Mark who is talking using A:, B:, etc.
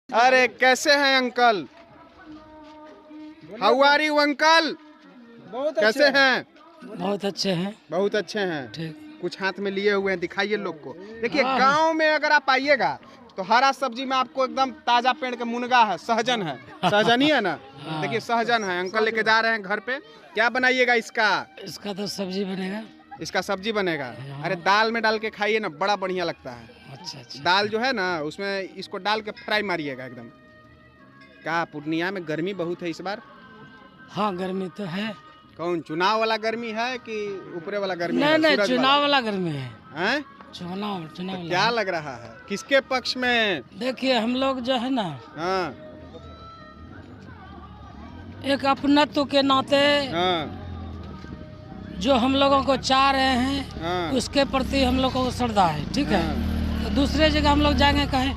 A: अरे कैसे हैं uncle? How are you uncle?
B: बहुत
A: कैसे हैं?
B: बहुत अच्छे हैं।
A: बहुत अच्छे हैं।
B: ठीक।
A: कुछ हाथ में लिए हुए हैं, दिखाइए लोग को। देखिए गांव में अगर आप आइएगा तो हरा सब्जी में आपको एकदम ताजा पेड़ का मुनगा है, सहजन है। सहजन ही है ना? देखिए सहजन है। अंकल लेके जा रहे हैं घर पे। क्या बनाइएगा इसका?
B: इसका तो सब्जी बनेगा।
A: इसका सब्जी बनेगा। अरे दाल में डाल के खाइए ना, बड़ा बढ़िया लगता है।
B: अच्छा अच्छा।
A: दाल जो है ना उसमें इसको डाल के फ्राई मारिएगा एकदम। क्या पूर्णिया में गर्मी बहुत है इस बार?
B: हाँ गर्मी तो है।
A: कौन चुनाव वाला गर्मी है कि ऊपरे वाला गर्मी
B: नहीं
A: है?
B: नहीं
A: सूरज
B: चुनाव वाला गर्मी है।
A: हैं?
B: चुनाव चुनाव
A: तो
B: वाला
A: क्या
B: है।
A: लग रहा है किसके पक्ष में?
B: देखिए हम लोग जो है ना
A: हाँ
B: एक अपनत्व के नाते
A: हाँ
B: जो हम लोगों को चाह रहे हैं
A: हाँ
B: उसके प्रति हम लोगों को श्रद्धा है। ठीक है
A: हाँ।
B: तो दूसरे जगह हम लोग जाएंगे कहें